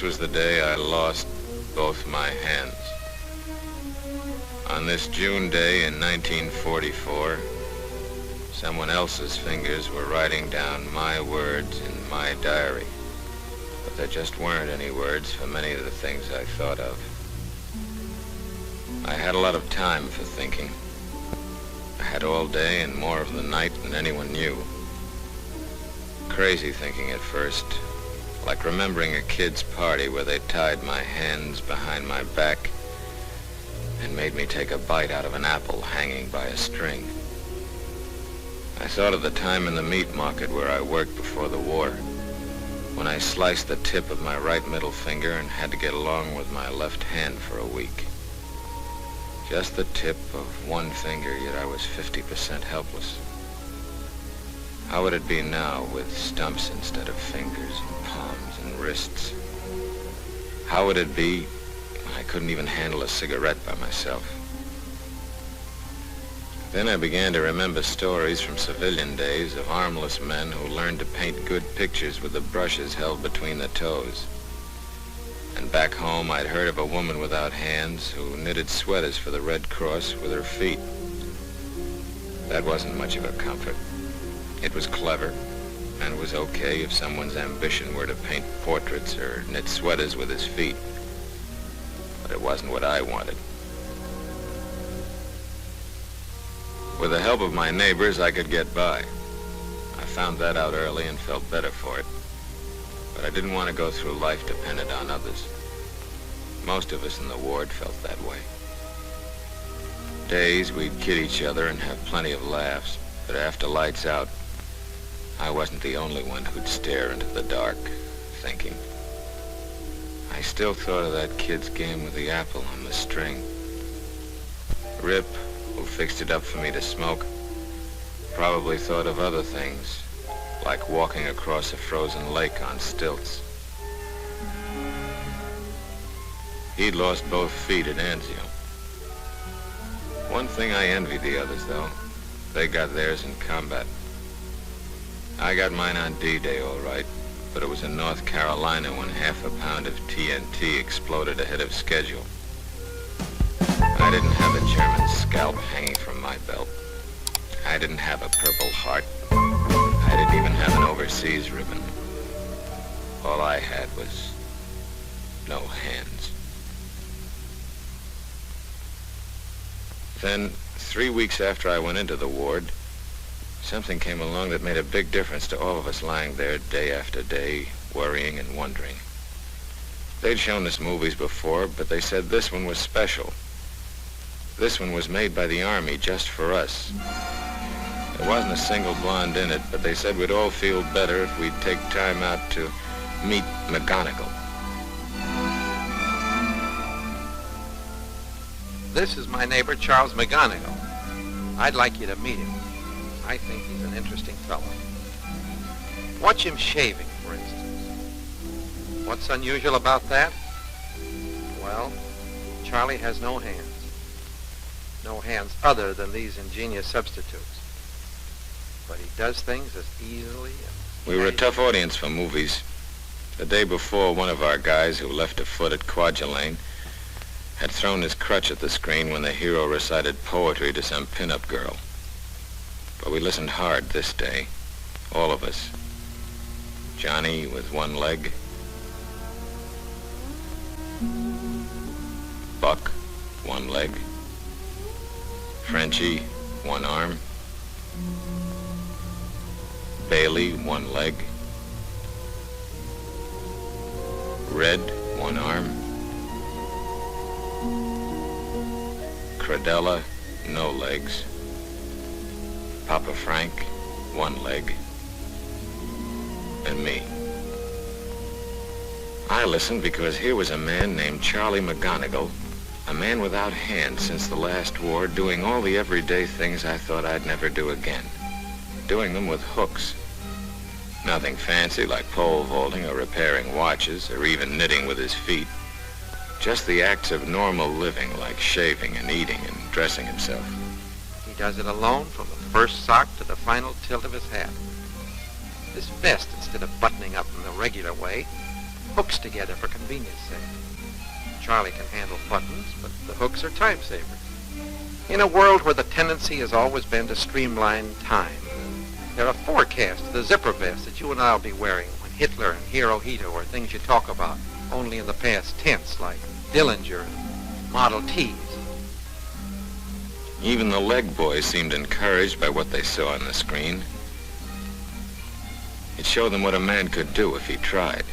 was the day I lost both my hands. On this June day in 1944, someone else's fingers were writing down my words in my diary. But there just weren't any words for many of the things I thought of. I had a lot of time for thinking. I had all day and more of the night than anyone knew. Crazy thinking at first, like remembering a kid's party where they tied my hands behind my back and made me take a bite out of an apple hanging by a string. I thought of the time in the meat market where I worked before the war, when I sliced the tip of my right middle finger and had to get along with my left hand for a week. Just the tip of one finger, yet I was 50% helpless. How would it be now with stumps instead of fingers and palms and wrists? How would it be when I couldn't even handle a cigarette by myself? Then I began to remember stories from civilian days of armless men who learned to paint good pictures with the brushes held between the toes. And back home, I'd heard of a woman without hands who knitted sweaters for the Red Cross with her feet. That wasn't much of a comfort. It was clever, and it was okay if someone's ambition were to paint portraits or knit sweaters with his feet. But it wasn't what I wanted. With the help of my neighbors, I could get by. I found that out early and felt better for it. But I didn't want to go through life dependent on others. Most of us in the ward felt that way. Days we'd kid each other and have plenty of laughs, but after lights out, I wasn't the only one who'd stare into the dark, thinking. I still thought of that kid's game with the apple on the string. Rip, who fixed it up for me to smoke, probably thought of other things, like walking across a frozen lake on stilts. He'd lost both feet at Anzio. One thing I envied the others, though. They got theirs in combat. I got mine on D-Day, all right, but it was in North Carolina when half a pound of TNT exploded ahead of schedule. I didn't have a German scalp hanging from my belt. I didn't have a Purple Heart. I didn't even have an overseas ribbon. All I had was no hands. Then, 3 weeks after I went into the ward, something came along that made a big difference to all of us lying there day after day, worrying and wondering. They'd shown us movies before, but they said this one was special. This one was made by the Army just for us. There wasn't a single blonde in it, but they said we'd all feel better if we'd take time out to meet McGonagall. This is my neighbor, Charles McGonigal. I'd like you to meet him. I think he's an interesting fellow. Watch him shaving, for instance. What's unusual about that? Well, Charlie has no hands. No hands other than these ingenious substitutes. But he does things as easily and... We were a tough audience for movies. The day before, one of our guys who left a foot at Kwajalein had thrown his crutch at the screen when the hero recited poetry to some pin-up girl. But we listened hard this day, all of us. Johnny with one leg, Buck, one leg, Frenchie, one arm, Bailey, one leg, Red, one arm, Cradella, no legs, Papa Frank, one leg, and me. I listened because here was a man named Charlie McGonigal, a man without hands since the last war, doing all the everyday things I thought I'd never do again, doing them with hooks. Nothing fancy like pole vaulting or repairing watches or even knitting with his feet. Just the acts of normal living like shaving and eating and dressing himself. He does it alone from the first sock to the final tilt of his hat. This vest, instead of buttoning up in the regular way, hooks together for convenience sake. Charlie can handle buttons, but the hooks are time savers. In a world where the tendency has always been to streamline time, there are forecasts to the zipper vest that you and I will be wearing when Hitler and Hirohito are things you talk about only in the past tense, like Dillinger and Model Ts. Even the leg boys seemed encouraged by what they saw on the screen. It showed them what a man could do if he tried.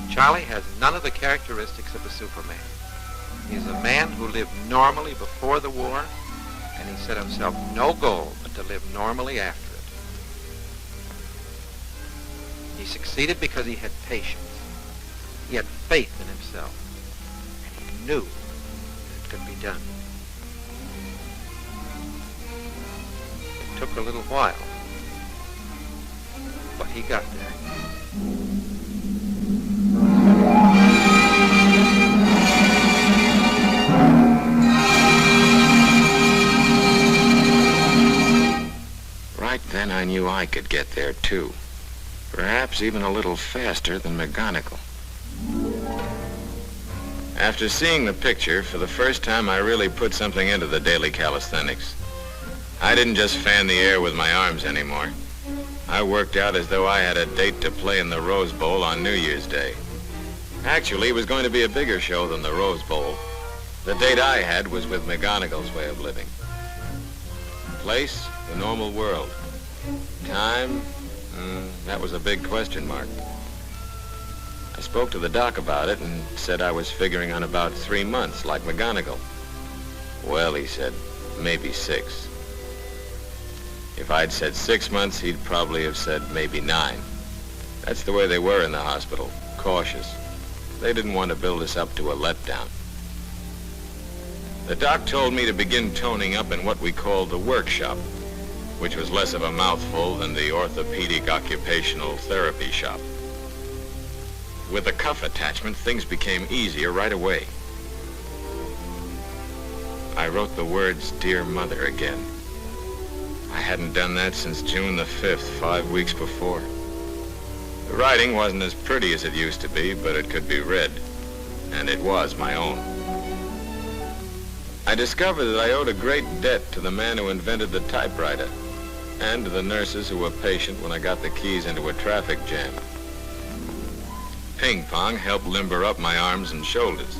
Charlie has none of the characteristics of a Superman. He's a man who lived normally before the war, and he set himself no goal but to live normally after it. He succeeded because he had patience. He had faith in himself, and he knew that it could be done. It took a little while, but he got there. Right then I knew I could get there too. Perhaps even a little faster than McGonigal. After seeing the picture, for the first time I really put something into the daily calisthenics. I didn't just fan the air with my arms anymore. I worked out as though I had a date to play in the Rose Bowl on New Year's Day. Actually, it was going to be a bigger show than the Rose Bowl. The date I had was with McGonigal's way of living. Place, the normal world. Time, that was a big question mark. I spoke to the doc about it and said I was figuring on about 3 months, like McGonigal. Well, he said, maybe 6. If I'd said 6 months, he'd probably have said maybe 9. That's the way they were in the hospital, cautious. They didn't want to build us up to a letdown. The doc told me to begin toning up in what we called the workshop, which was less of a mouthful than the orthopedic occupational therapy shop. With the cuff attachment, things became easier right away. I wrote the words, "Dear Mother," again. I hadn't done that since June the 5th, 5 weeks before. The writing wasn't as pretty as it used to be, but it could be read, and it was my own. I discovered that I owed a great debt to the man who invented the typewriter, and to the nurses who were patient when I got the keys into a traffic jam. Ping pong helped limber up my arms and shoulders.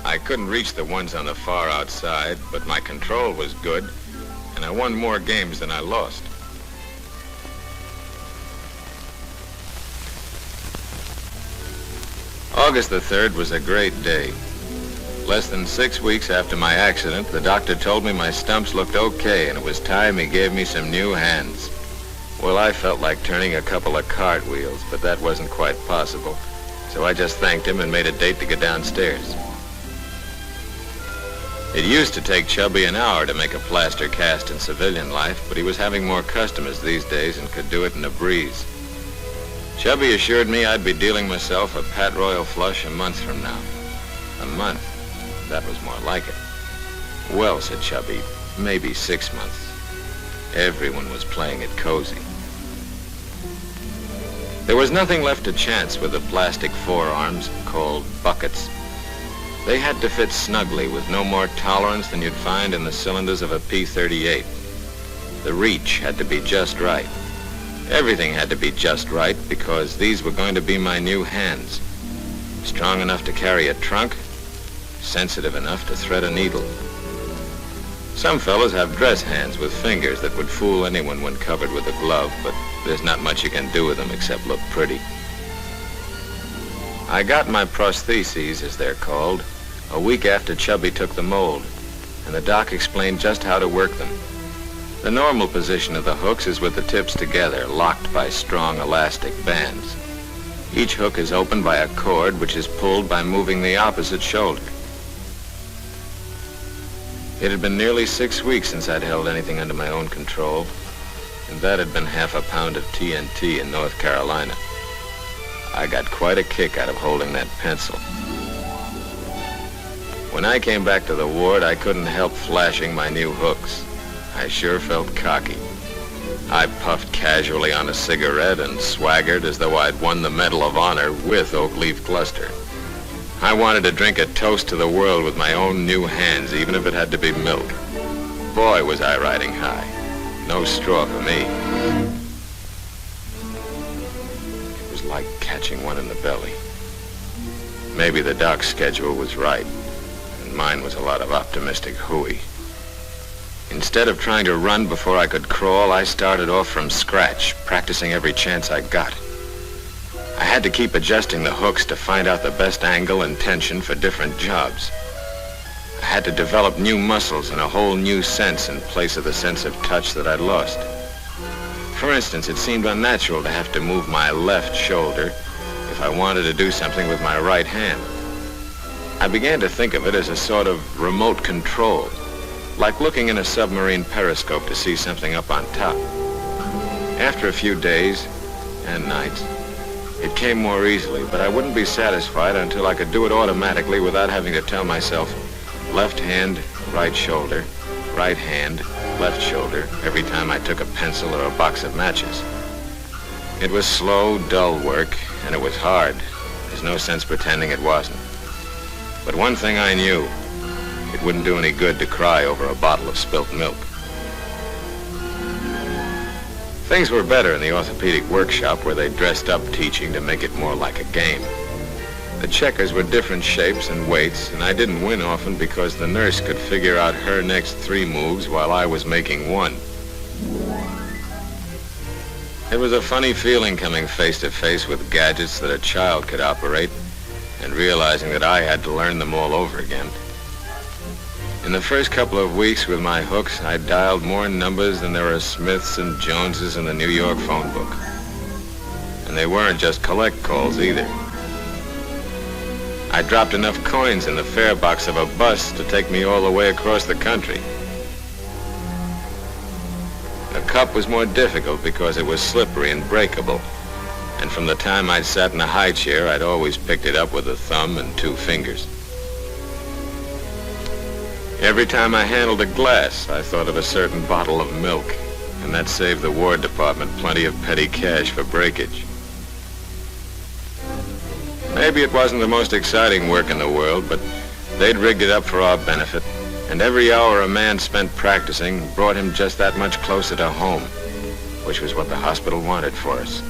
I couldn't reach the ones on the far outside, but my control was good, and I won more games than I lost. August the 3rd was a great day. Less than 6 weeks after my accident, the doctor told me my stumps looked okay, and it was time he gave me some new hands. Well, I felt like turning a couple of cartwheels, but that wasn't quite possible, so I just thanked him and made a date to go downstairs. It used to take Chubby an hour to make a plaster cast in civilian life, but he was having more customers these days and could do it in a breeze. Chubby assured me I'd be dealing myself a Pat Royal flush a month from now. A month? That was more like it. Well, said Chubby, maybe 6 months. Everyone was playing it cozy. There was nothing left to chance with the plastic forearms called buckets. They had to fit snugly with no more tolerance than you'd find in the cylinders of a P-38. The reach had to be just right. Everything had to be just right because these were going to be my new hands. Strong enough to carry a trunk, sensitive enough to thread a needle. Some fellas have dress hands with fingers that would fool anyone when covered with a glove, but there's not much you can do with them except look pretty. I got my prostheses, as they're called, a week after Chubby took the mold, and the doc explained just how to work them. The normal position of the hooks is with the tips together, locked by strong elastic bands. Each hook is opened by a cord which is pulled by moving the opposite shoulder. It had been nearly 6 weeks since I'd held anything under my own control, and that had been half a pound of TNT in North Carolina. I got quite a kick out of holding that pencil. When I came back to the ward, I couldn't help flashing my new hooks. I sure felt cocky. I puffed casually on a cigarette and swaggered as though I'd won the Medal of Honor with oak leaf cluster. I wanted to drink a toast to the world with my own new hands, even if it had to be milk. Boy, was I riding high. No straw for me. It was like catching one in the belly. Maybe the doc's schedule was right, and mine was a lot of optimistic hooey. Instead of trying to run before I could crawl, I started off from scratch, practicing every chance I got. I had to keep adjusting the hooks to find out the best angle and tension for different jobs. I had to develop new muscles and a whole new sense in place of the sense of touch that I'd lost. For instance, it seemed unnatural to have to move my left shoulder if I wanted to do something with my right hand. I began to think of it as a sort of remote control, like looking in a submarine periscope to see something up on top. After a few days and nights, it came more easily, but I wouldn't be satisfied until I could do it automatically without having to tell myself, left hand, right shoulder, right hand, left shoulder, every time I took a pencil or a box of matches. It was slow, dull work, and it was hard. There's no sense pretending it wasn't. But one thing I knew, it wouldn't do any good to cry over a bottle of spilt milk. Things were better in the orthopedic workshop where they dressed up teaching to make it more like a game. The checkers were different shapes and weights, and I didn't win often because the nurse could figure out her next 3 moves while I was making 1. It was a funny feeling coming face to face with gadgets that a child could operate and realizing that I had to learn them all over again. In the first couple of weeks with my hooks, I dialed more numbers than there are Smiths and Joneses in the New York phone book. And they weren't just collect calls either. I dropped enough coins in the fare box of a bus to take me all the way across the country. The cup was more difficult because it was slippery and breakable. And from the time I'd sat in a high chair, I'd always picked it up with a thumb and 2 fingers. Every time I handled a glass, I thought of a certain bottle of milk, and that saved the War Department plenty of petty cash for breakage. Maybe it wasn't the most exciting work in the world, but they'd rigged it up for our benefit, and every hour a man spent practicing brought him just that much closer to home, which was what the hospital wanted for us.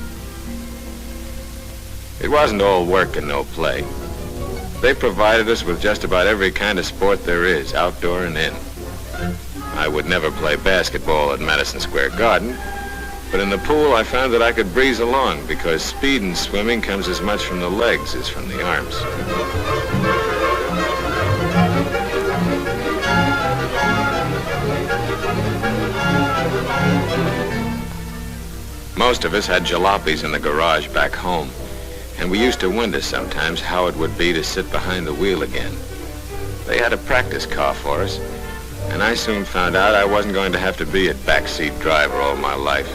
It wasn't all work and no play. They provided us with just about every kind of sport there is, outdoor and in. I would never play basketball at Madison Square Garden, but in the pool I found that I could breeze along because speed in swimming comes as much from the legs as from the arms. Most of us had jalopies in the garage back home, and we used to wonder sometimes how it would be to sit behind the wheel again. They had a practice car for us, and I soon found out I wasn't going to have to be a backseat driver all my life.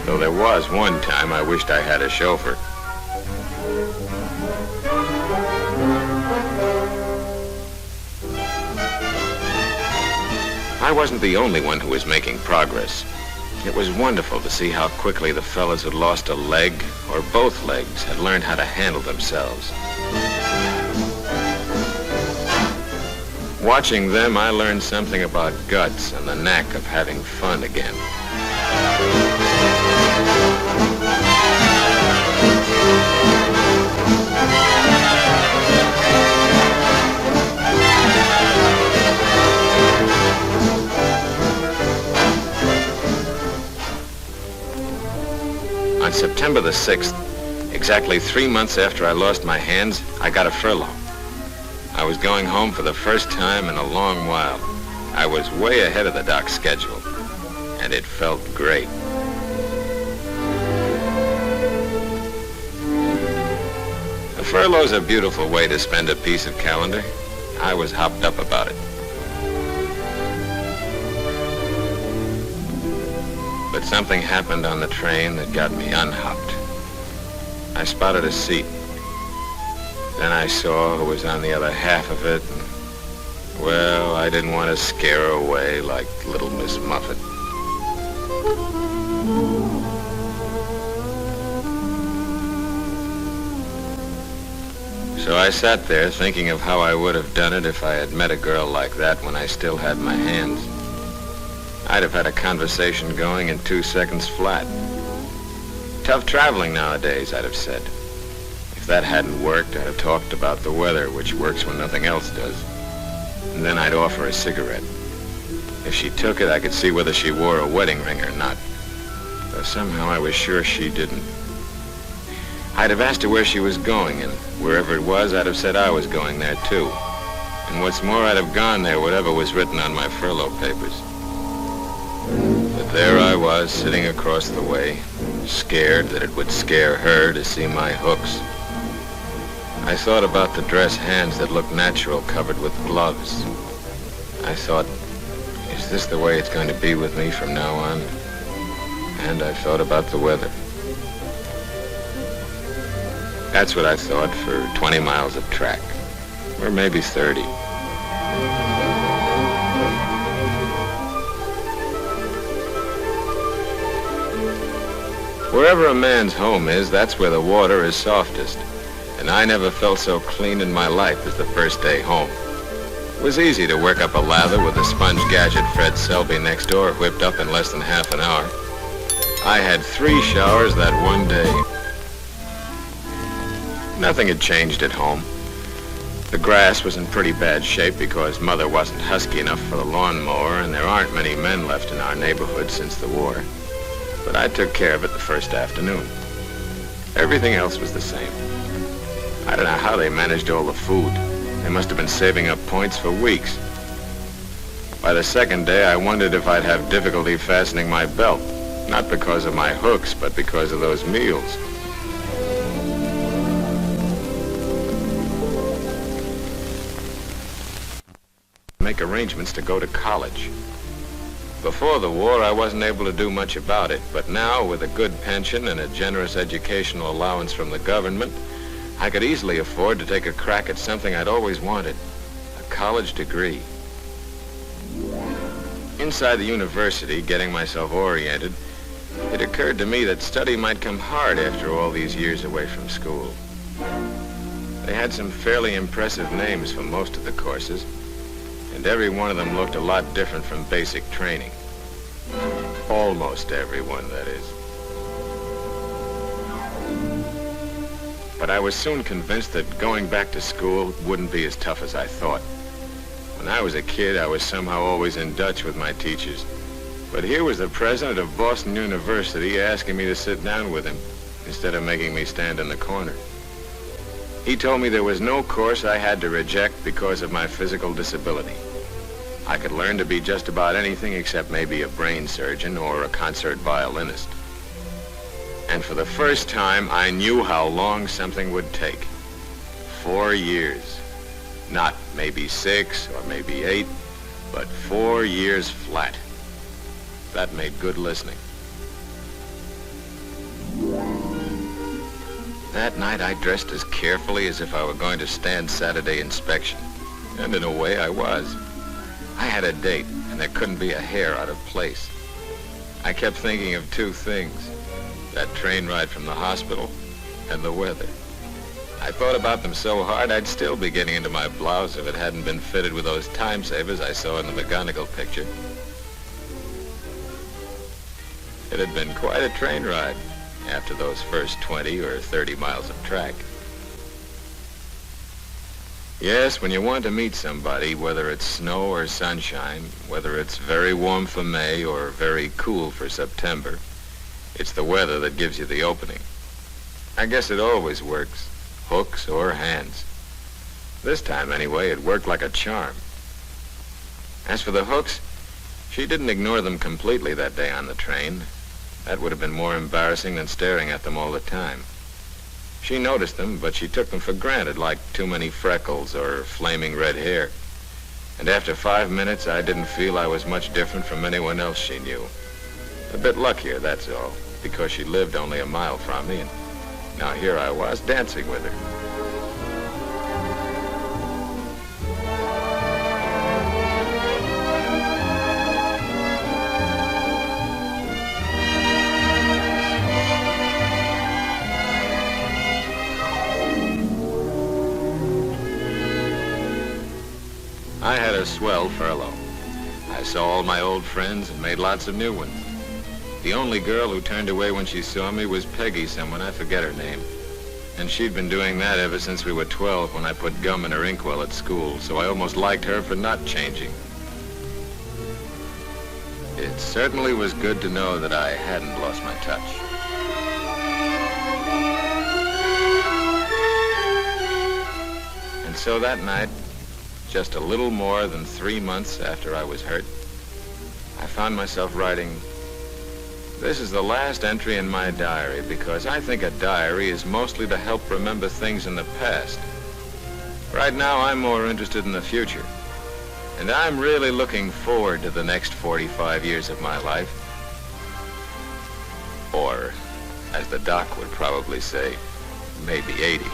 Though there was one time I wished I had a chauffeur. I wasn't the only one who was making progress. It was wonderful to see how quickly the fellas who'd lost a leg, or both legs, had learned how to handle themselves. Watching them, I learned something about guts and the knack of having fun again. On September the 6th, exactly 3 months after I lost my hands, I got a furlough. I was going home for the first time in a long while. I was way ahead of the doc's schedule, and it felt great. A furlough's a beautiful way to spend a piece of calendar. I was hopped up about it. But something happened on the train that got me unhopped. I spotted a seat. Then I saw who was on the other half of it. And, well, I didn't want to scare her away like Little Miss Muffet. So I sat there thinking of how I would have done it if I had met a girl like that when I still had my hands. I'd have had a conversation going in 2 seconds flat. Tough traveling nowadays, I'd have said. If that hadn't worked, I'd have talked about the weather, which works when nothing else does. And then I'd offer a cigarette. If she took it, I could see whether she wore a wedding ring or not. Though somehow I was sure she didn't. I'd have asked her where she was going, and wherever it was, I'd have said I was going there too. And what's more, I'd have gone there, whatever was written on my furlough papers. But there I was, sitting across the way, scared that it would scare her to see my hooks. I thought about the dress hands that looked natural covered with gloves. I thought, is this the way it's going to be with me from now on? And I thought about the weather. That's what I thought for 20 miles of track, or maybe 30. Wherever a man's home is, that's where the water is softest. And I never felt so clean in my life as the first day home. It was easy to work up a lather with the sponge gadget Fred Selby next door whipped up in less than half an hour. I had 3 showers that one day. Nothing had changed at home. The grass was in pretty bad shape because Mother wasn't husky enough for the lawnmower, and there aren't many men left in our neighborhood since the war. But I took care of it the first afternoon. Everything else was the same. I don't know how they managed all the food. They must have been saving up points for weeks. By the second day, I wondered if I'd have difficulty fastening my belt, not because of my hooks, but because of those meals. Make arrangements to go to college. Before the war, I wasn't able to do much about it, but now, with a good pension and a generous educational allowance from the government, I could easily afford to take a crack at something I'd always wanted, a college degree. Inside the university, getting myself oriented, it occurred to me that study might come hard after all these years away from school. They had some fairly impressive names for most of the courses, and every one of them looked a lot different from basic training. Almost everyone, that is. But I was soon convinced that going back to school wouldn't be as tough as I thought. When I was a kid, I was somehow always in Dutch with my teachers. But here was the president of Boston University asking me to sit down with him instead of making me stand in the corner. He told me there was no course I had to reject because of my physical disability. I could learn to be just about anything except maybe a brain surgeon or a concert violinist. And for the first time, I knew how long something would take. 4 years. Not maybe 6 or maybe 8, but 4 years flat. That made good listening. That night, I dressed as carefully as if I were going to stand Saturday inspection. And in a way, I was. I had a date, and there couldn't be a hair out of place. I kept thinking of 2 things. That train ride from the hospital and the weather. I thought about them so hard, I'd still be getting into my blouse if it hadn't been fitted with those time savers I saw in the McGonigal picture. It had been quite a train ride after those first 20 or 30 miles of track. Yes, when you want to meet somebody, whether it's snow or sunshine, whether it's very warm for May or very cool for September, it's the weather that gives you the opening. I guess it always works, hooks or hands. This time, anyway, it worked like a charm. As for the hooks, she didn't ignore them completely that day on the train. That would have been more embarrassing than staring at them all the time. She noticed them, but she took them for granted, like too many freckles or flaming red hair. And after 5 minutes, I didn't feel I was much different from anyone else she knew. A bit luckier, that's all, because she lived only a mile from me, and now here I was dancing with her. I had a swell furlough. I saw all my old friends and made lots of new ones. The only girl who turned away when she saw me was Peggy someone, I forget her name. And she'd been doing that ever since we were 12 when I put gum in her inkwell at school, so I almost liked her for not changing. It certainly was good to know that I hadn't lost my touch. And so that night, just a little more than 3 months after I was hurt, I found myself writing, "This is the last entry in my diary because I think a diary is mostly to help remember things in the past. Right now, I'm more interested in the future. And I'm really looking forward to the next 45 years of my life. Or, as the doc would probably say, maybe 80.